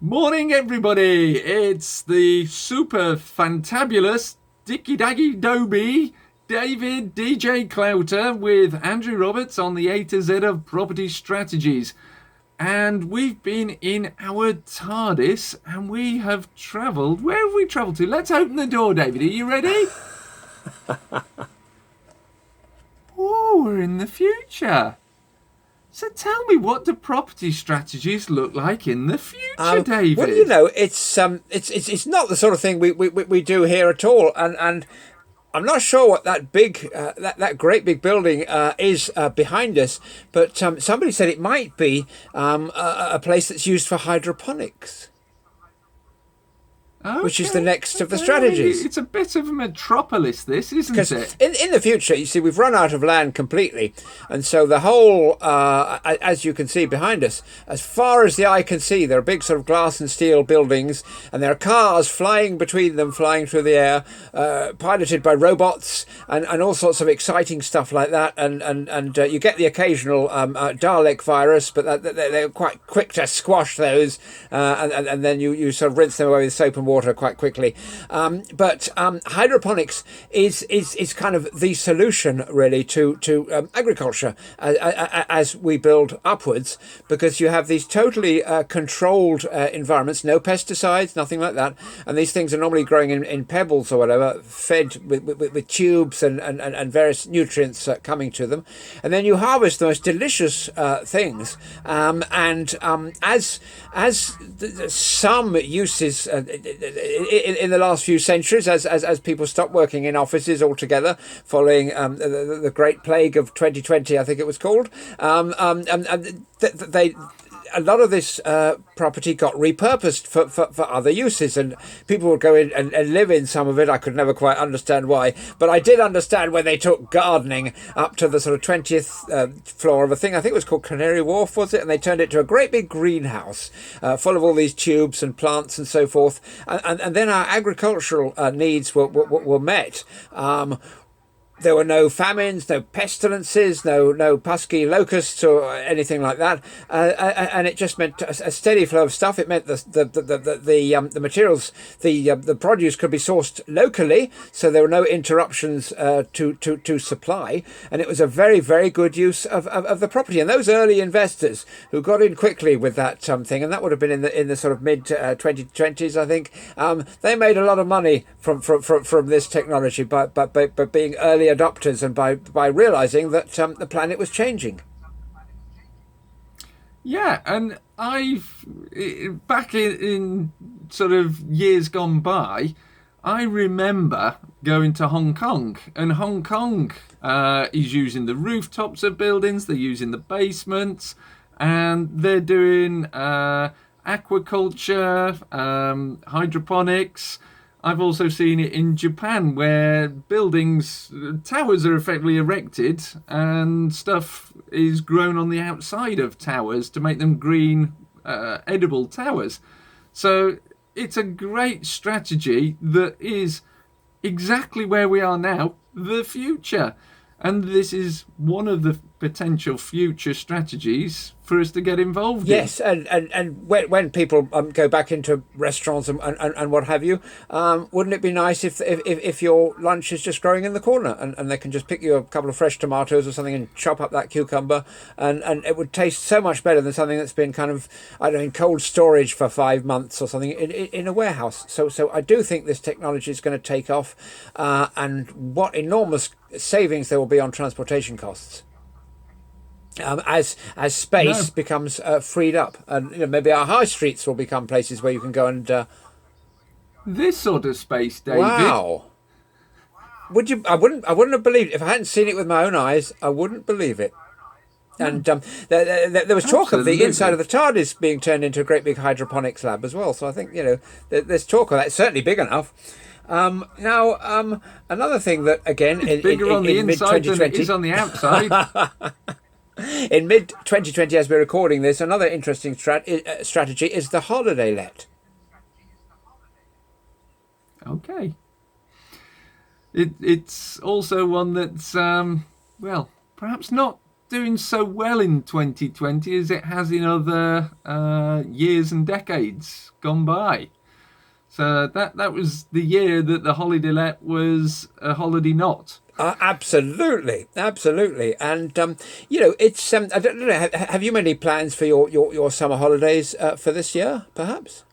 Morning, everybody! It's the super fantabulous Dicky Daggy Doby David DJ Clouter with Andrew Roberts on the A to Z of property strategies. And we've been in our TARDIS and we have travelled. Where have we travelled to? Let's open the door, David. Are you ready? Oh, we're in the future. So tell me, what do property strategies look like in the future, David? Well, it's not the sort of thing we do here at all, and I'm not sure what that big that great big building is behind us, but somebody said it might be a place that's used for hydroponics. Okay, which is the next of the okay. strategies. It's a bit of a metropolis, this, isn't it? In the future, you see, we've run out of land completely. And so the whole, as you can see behind us, as far as the eye can see, there are big sort of glass and steel buildings, and there are cars flying between them, flying through the air, piloted by robots, and all sorts of exciting stuff like that. And you get the occasional Dalek virus, but they're quite quick to squash those, and then you sort of rinse them away with soap and water quite quickly. But hydroponics is kind of the solution really to agriculture as we build upwards, because you have these totally controlled environments, no pesticides, nothing like that, and these things are normally growing in pebbles or whatever, fed with tubes and various nutrients coming to them, and then you harvest the most delicious things, as some uses in the last few centuries, as people stopped working in offices altogether, following the Great Plague of 2020, I think it was called, a lot of this property got repurposed for other uses, and people would go in and live in some of it. I could never quite understand why, but I did understand when they took gardening up to the sort of 20th floor of a thing, I think it was called Canary Wharf, was it? And they turned it to a great big greenhouse full of all these tubes and plants and so forth. And then our agricultural needs were met. There were no famines, no pestilences, no pesky locusts or anything like that, and it just meant a steady flow of stuff. It meant the materials, the produce could be sourced locally, so there were no interruptions to supply, and it was a very, very good use of the property. And those early investors who got in quickly with that thing, and that would have been in the sort of mid 2020s, I think, they made a lot of money from this technology by being early adopters and by realizing that the planet was changing. Yeah, and back in sort of years gone by, I remember going to Hong Kong, and Hong Kong is using the rooftops of buildings, they're using the basements, and they're doing aquaculture, hydroponics. I've also seen it in Japan, where towers are effectively erected and stuff is grown on the outside of towers to make them green, edible towers. So it's a great strategy that is exactly where we are now, the future. And this is one of the potential future strategies for us to get involved in. Yes, and when people go back into restaurants and what have you, wouldn't it be nice if your lunch is just growing in the corner, and they can just pick you a couple of fresh tomatoes or something and chop up that cucumber, and it would taste so much better than something that's been kind of, I don't know, in cold storage for 5 months or something in a warehouse. So I do think this technology is going to take off, and what enormous savings there will be on transportation costs. As space becomes freed up, and maybe our high streets will become places where you can go and this sort of space, David. wow. Would you? I wouldn't have believed it. If I hadn't seen it with my own eyes, I wouldn't believe it. And there was talk of the inside of the TARDIS being turned into a great big hydroponics lab as well. So I think there's talk of that. It's certainly big enough. Now, another thing that again it's bigger on the inside than it is on the outside. In mid-2020, as we're recording this, another interesting strategy is the holiday let. Okay. It's also one that's, well, perhaps not doing so well in 2020 as it has in other years and decades gone by. So that was the year that the holiday let was a holiday not. Absolutely, absolutely, and it's. I don't know. Have you many plans for your summer holidays for this year? Perhaps.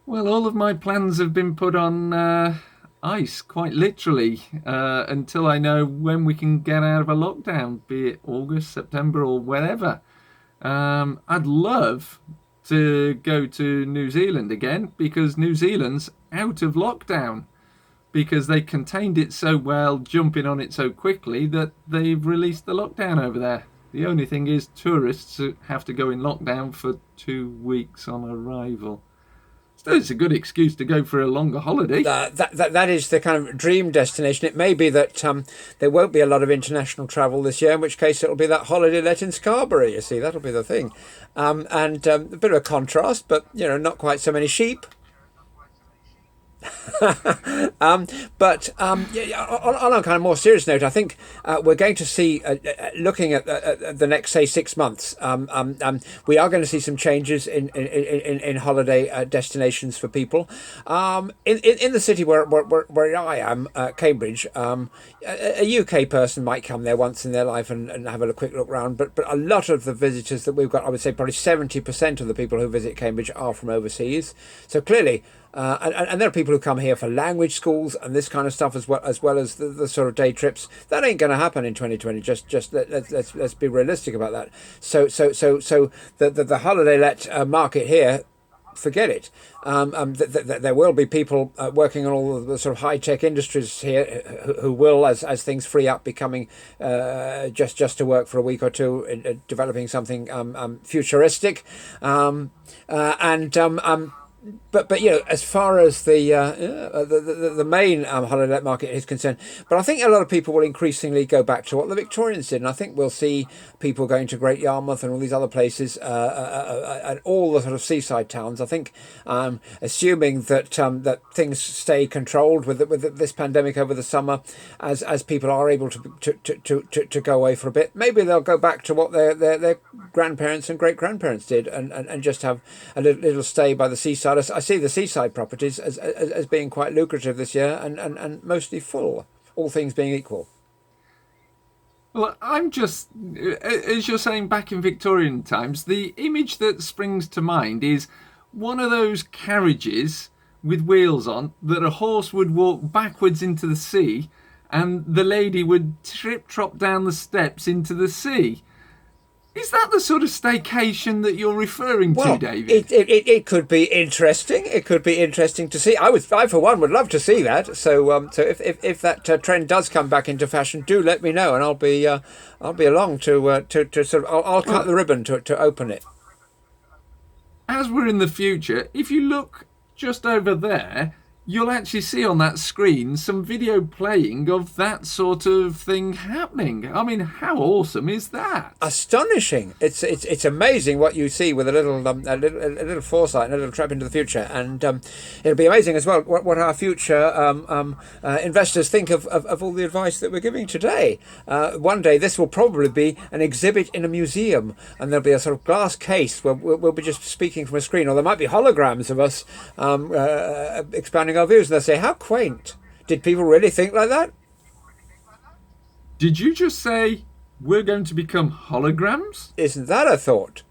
Well, all of my plans have been put on ice, quite literally, until I know when we can get out of a lockdown, be it August, September, or whenever. I'd love to go to New Zealand again because New Zealand's out of lockdown because they contained it so well, jumping on it so quickly that they've released the lockdown over there. The only thing is, tourists have to go in lockdown for 2 weeks on arrival. Still, it's a good excuse to go for a longer holiday. That is the kind of dream destination. It may be that there won't be a lot of international travel this year, in which case it'll be that holiday let in Scarborough. You see, that'll be the thing, and a bit of a contrast, but not quite so many sheep. Yeah, on a kind of more serious note, I think we're going to see, looking at the next, say, 6 months, we are going to see some changes in holiday destinations for people. In the city where I am, Cambridge, a UK person might come there once in their life and have a quick look round, but a lot of the visitors that we've got, I would say probably 70% of the people who visit Cambridge are from overseas. So clearly, and there are people who come here for language schools and this kind of stuff as well as the sort of day trips. That ain't going to happen in 2020. Let's be realistic about that. So the holiday let market here, forget it. There will be people working on all of the sort of high tech industries here who will, as things free up, becoming just to work for a week or two, developing something futuristic, But as far as the main holiday let market is concerned, but I think a lot of people will increasingly go back to what the Victorians did, and I think we'll see people going to Great Yarmouth and all these other places, and all the sort of seaside towns. I think, assuming that things stay controlled with this pandemic over the summer, as people are able to go away for a bit, maybe they'll go back to what their grandparents and great grandparents did, and just have a little stay by the seaside. I see the seaside properties as being quite lucrative this year and mostly full, all things being equal. Well, I'm just, as you're saying, back in Victorian times, the image that springs to mind is one of those carriages with wheels on that a horse would walk backwards into the sea and the lady would trip-trop down the steps into the sea. Is that the sort of staycation that you're referring to, David? It could be interesting. It could be interesting to see. I for one would love to see that. So if that trend does come back into fashion, do let me know, and I'll be along to sort of I'll cut the ribbon to open it. As we're in the future, if you look just over there, you'll actually see on that screen some video playing of that sort of thing happening. I mean, how awesome is that? Astonishing! It's amazing what you see with a little foresight and a little trap into the future, and it'll be amazing as well what our future investors think of all the advice that we're giving today. One day this will probably be an exhibit in a museum, and there'll be a sort of glass case where we'll be just speaking from a screen, or there might be holograms of us expanding our views, and they'll say, how quaint. Did people really think like that? Did you just say we're going to become holograms? Isn't that a thought?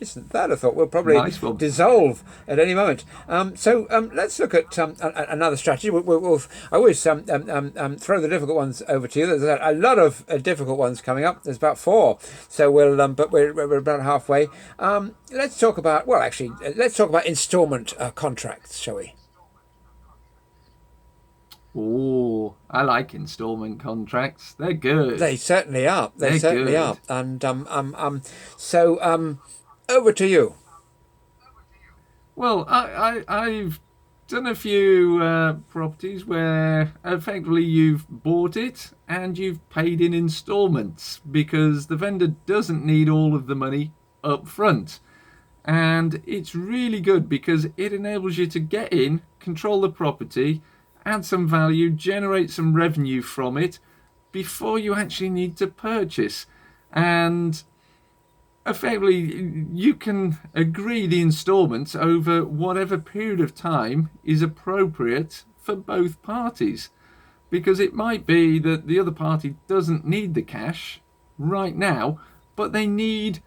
We'll probably dissolve at any moment. So let's look at another strategy. I always throw the difficult ones over to you. There's a lot of difficult ones coming up. There's about 4. So but we're about halfway. Let's talk about instalment contracts, shall we? Oh, I like instalment contracts. They're good. They certainly are. They certainly are. And over to you. Well, I've done a few properties where effectively you've bought it and you've paid in instalments because the vendor doesn't need all of the money up front. And it's really good because it enables you to get in, control the property, add some value, generate some revenue from it before you actually need to purchase. And effectively, you can agree the installments over whatever period of time is appropriate for both parties. Because it might be that the other party doesn't need the cash right now, but they need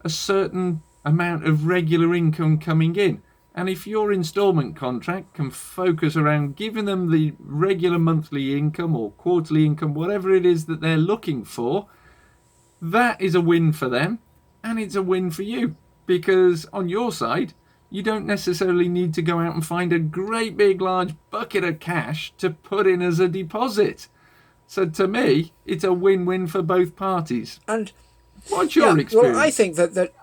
a certain amount of regular income coming in. And if your installment contract can focus around giving them the regular monthly income or quarterly income, whatever it is that they're looking for, that is a win for them, and it's a win for you, because on your side, you don't necessarily need to go out and find a great big large bucket of cash to put in as a deposit. So to me, it's a win-win for both parties. And what's your experience? Well, I think that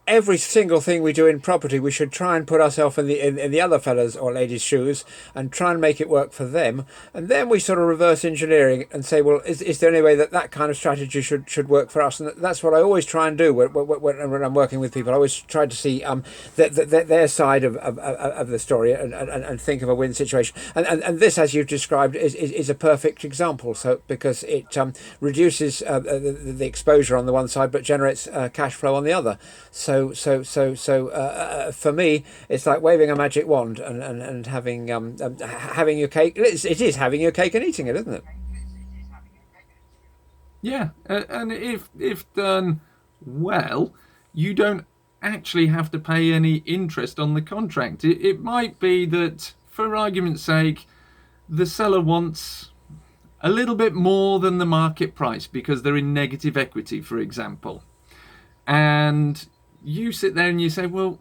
every single thing we do in property, we should try and put ourselves in the other fellas or ladies' shoes and try and make it work for them. And then we sort of reverse engineering and say, well, is there any way that kind of strategy should work for us? And that's what I always try and do when I'm working with people. I always try to see their side of the story and think of a win situation. And this, as you've described, is a perfect example. So because it reduces the exposure on the one side, but generates cash flow on the other. So for me, it's like waving a magic wand and having your cake. It is having your cake and eating it, isn't it? Yeah, and if done well, you don't actually have to pay any interest on the contract. It might be that, for argument's sake, the seller wants a little bit more than the market price because they're in negative equity, for example. And you sit there and you say, well,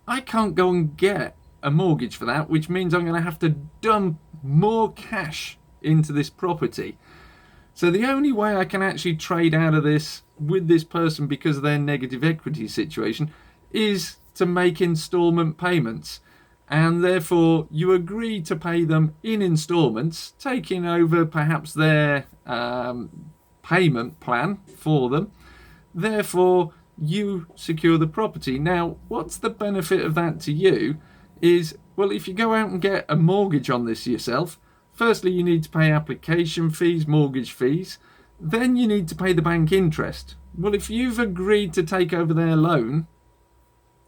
I can't go and get a mortgage for that, which means I'm going to have to dump more cash into this property. So the only way I can actually trade out of this with this person because of their negative equity situation is to make installment payments. And therefore you agree to pay them in installments, taking over perhaps their payment plan for them. Therefore, you secure the property. Now, what's the benefit of that to you is, well, if you go out and get a mortgage on this yourself, firstly, you need to pay application fees, mortgage fees. Then you need to pay the bank interest. Well, if you've agreed to take over their loan,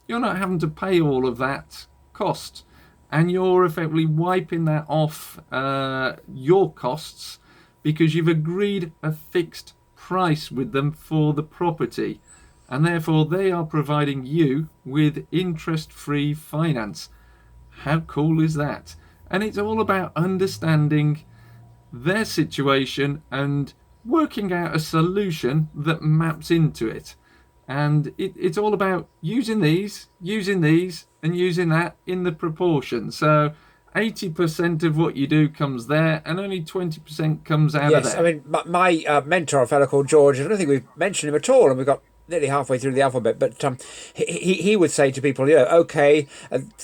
you're not having to pay all of that cost. And you're effectively wiping that off your costs because you've agreed a fixed price with them for the property. And therefore they are providing you with interest-free finance. How cool is that? And it's all about understanding their situation and working out a solution that maps into it. And it's all about using these, and using that in the proportion. So 80% of what you do comes there, and only 20% comes out of there. Yes, I mean, my mentor, a fellow called George, I don't think we've mentioned him at all, and we've got nearly halfway through the alphabet, but he would say to people, okay,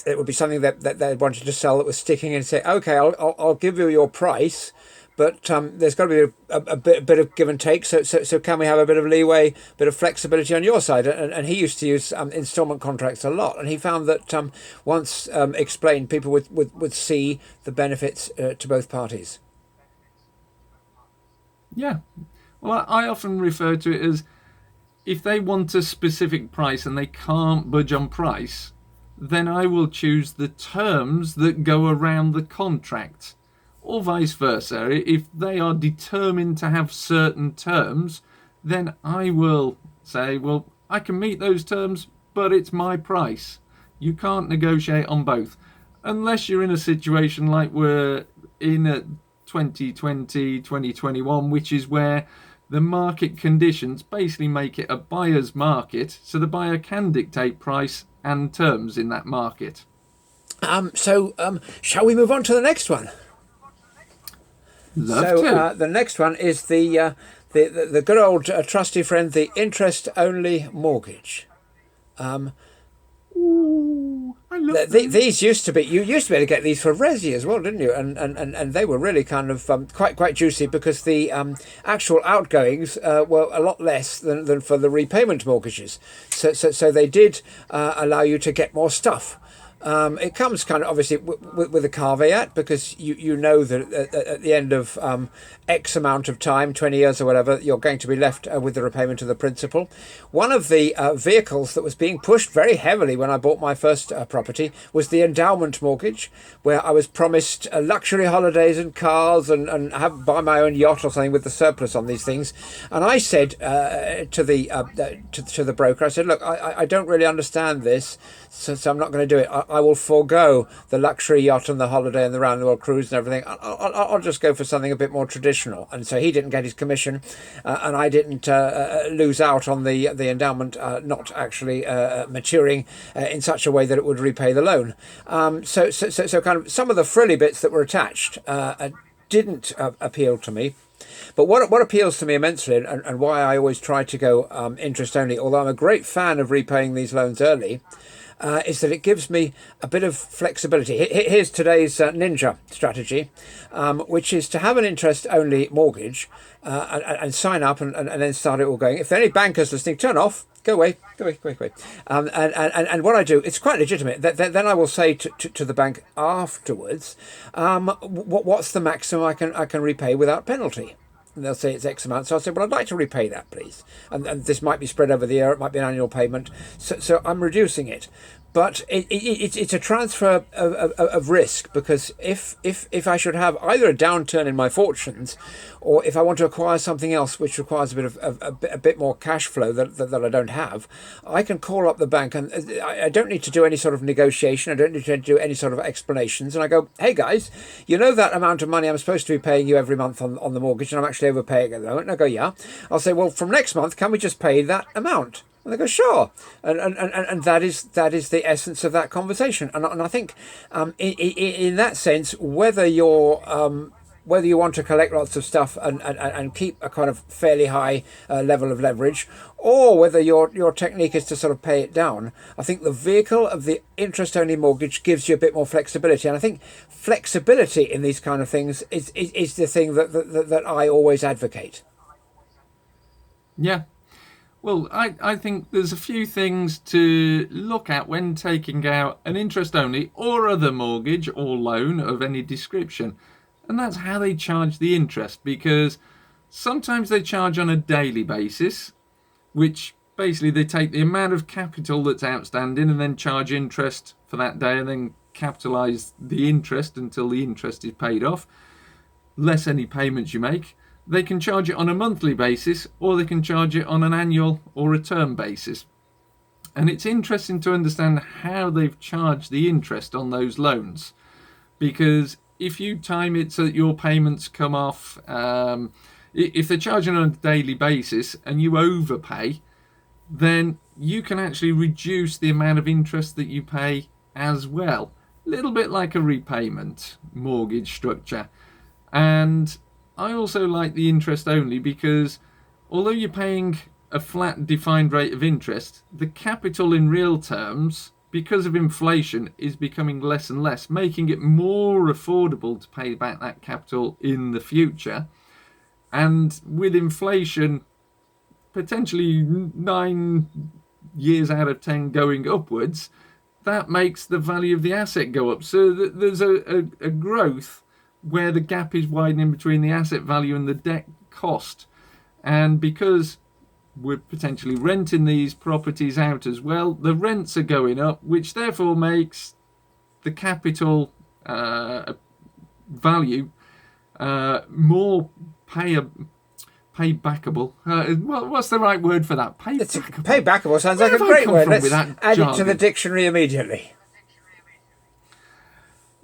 it would be something that they wanted to sell that was sticking, and say, okay, I'll give you your price, but there's got to be a bit of give and take. So can we have a bit of leeway, bit of flexibility on your side? And he used to use installment contracts a lot, and he found that once explained, people would see the benefits to both parties. Yeah, well, I often refer to it as, if they want a specific price and they can't budge on price, then I will choose the terms that go around the contract. Or vice versa. If they are determined to have certain terms, then I will say, well, I can meet those terms, but it's my price. You can't negotiate on both. Unless you're in a situation like we're in at 2020, 2021, which is where the market conditions basically make it a buyer's market, so the buyer can dictate price and terms in that market. Shall we move on to the next one? Love to. The next one is the good old trusty friend, the interest-only mortgage. Ooh, I love these used to be, you used to be able to get these for resi as well, didn't you? And they were really kind of quite juicy, because the actual outgoings were a lot less than for the repayment mortgages. So they did allow you to get more stuff. It comes kind of obviously with a caveat, because you know that at the end of X amount of time, 20 years or whatever, you're going to be left with the repayment of the principal. One of the vehicles that was being pushed very heavily when I bought my first property was the endowment mortgage, where I was promised luxury holidays and cars and buy my own yacht or something with the surplus on these things. And I said to the broker, I said, look, I don't really understand this, so I'm not going to do it. I will forego the luxury yacht and the holiday and the round the world cruise and everything. I'll just go for something a bit more traditional. And so he didn't get his commission, and I didn't lose out on the endowment not actually maturing in such a way that it would repay the loan. So kind of some of the frilly bits that were attached didn't appeal to me. But what appeals to me immensely, and why I always try to go interest only, although I'm a great fan of repaying these loans early, is that it gives me a bit of flexibility. Here's today's ninja strategy, which is to have an interest-only mortgage and sign up and then start it all going. If there are any bankers listening, turn off. Go away. And what I do, it's quite legitimate. Then I will say to the bank afterwards, what's the maximum I can repay without penalty? And they'll say it's X amount. So I'll say, well, I'd like to repay that, please. And this might be spread over the year. It might be an annual payment. So I'm reducing it. But it's a transfer of risk, because if I should have either a downturn in my fortunes, or if I want to acquire something else which requires a bit more cash flow that I don't have, I can call up the bank, and I don't need to do any sort of negotiation. I don't need to do any sort of explanations. And I go, hey guys, you know that amount of money I'm supposed to be paying you every month on the mortgage, and I'm actually overpaying at the moment. And I go, yeah. I'll say, well, from next month, can we just pay that amount? And they go, sure, and that is the essence of that conversation. And I think in that sense, whether you want to collect lots of stuff and keep a kind of fairly high level of leverage, or whether your technique is to sort of pay it down, I think the vehicle of the interest-only mortgage gives you a bit more flexibility. And I think flexibility in these kind of things is the thing that I always advocate. Yeah. Well, I think there's a few things to look at when taking out an interest-only or other mortgage or loan of any description. And that's how they charge the interest, because sometimes they charge on a daily basis, which basically they take the amount of capital that's outstanding and then charge interest for that day and then capitalise the interest until the interest is paid off, less any payments you make. They can charge it on a monthly basis, or they can charge it on an annual or a term basis. And it's interesting to understand how they've charged the interest on those loans, because if you time it so that your payments come off, if they're charging on a daily basis and you overpay, then you can actually reduce the amount of interest that you pay as well. A little bit like a repayment mortgage structure. And I also like the interest only, because although you're paying a flat defined rate of interest, the capital in real terms, because of inflation, is becoming less and less, making it more affordable to pay back that capital in the future. And with inflation potentially 9 years out of 10 going upwards, that makes the value of the asset go up. So there's a growth where the gap is widening between the asset value and the debt cost. And because we're potentially renting these properties out as well, the rents are going up, which therefore makes the capital value more paybackable. What's the right word for that? Paybackable. Paybackable sounds like a great word. Let's add it to the dictionary immediately.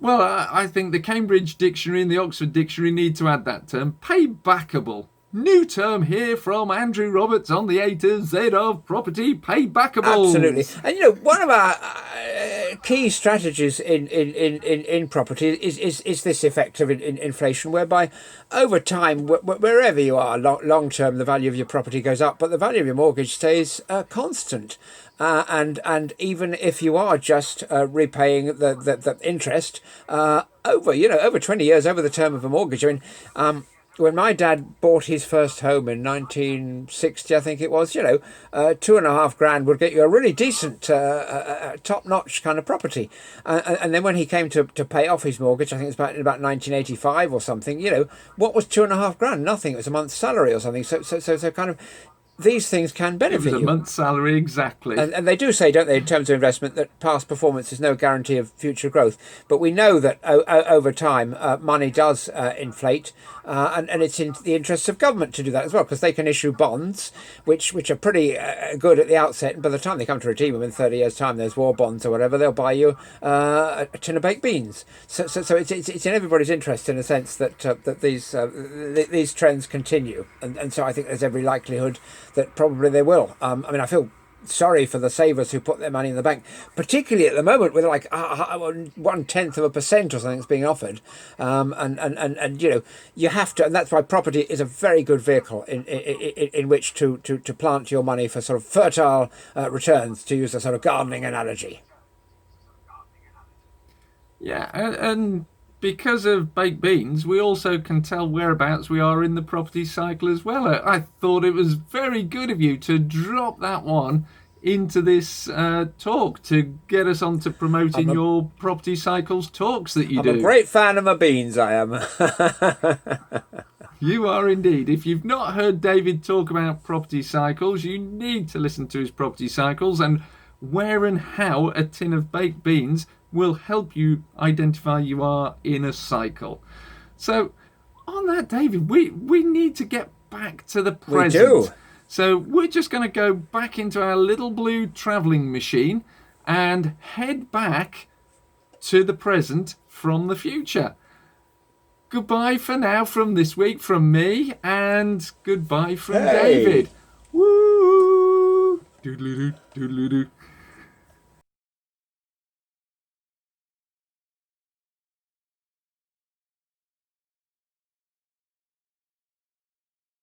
Well, I think the Cambridge Dictionary and the Oxford Dictionary need to add that term, paybackable. New term here from Andrew Roberts on the A to Z of property, paybackable. Absolutely. And one of our key strategies in property is this effect of inflation, whereby over time, wherever you are, long term, the value of your property goes up, but the value of your mortgage stays constant. And even if you are just repaying the interest over 20 years over the term of a mortgage, when my dad bought his first home in 1960, I think it was, 2.5 grand would get you a really decent, top-notch kind of property. And then when he came to pay off his mortgage, I think it was about 1985 or something, what was 2.5 grand? Nothing. It was a month's salary or something. So kind of, these things can It benefit was a you. month's salary, exactly. And they do say, don't they, in terms of investment, that past performance is no guarantee of future growth. But we know that over time, money does inflate, and it's in the interests of government to do that as well, because they can issue bonds, which are pretty good at the outset. And by the time they come to redeem them in 30 years' time, there's war bonds or whatever, they'll buy you a tin of baked beans. So it's in everybody's interest, in a sense, that these trends continue. And so I think there's every likelihood that probably they will. I mean, I feel sorry for the savers who put their money in the bank, particularly at the moment with like 0.1% or something that's being offered. And you have to, and that's why property is a very good vehicle in which to plant your money for sort of fertile returns, to use a sort of gardening analogy. Yeah, and because of baked beans, we also can tell whereabouts we are in the property cycle as well. I thought it was very good of you to drop that one into this talk to get us on to promoting your property cycles talks that you I'm do. a great fan of my beans, I am. You are indeed. If you've not heard David talk about property cycles, you need to listen to his property cycles and where and how a tin of baked beans will help you identify you are in a cycle. So, on that, David, we need to get back to the present. We do. So, we're just going to go back into our little blue travelling machine and head back to the present from the future. Goodbye for now from this week from me, and goodbye from Hey. David. Woo! Doodly-doo, doodly-doo.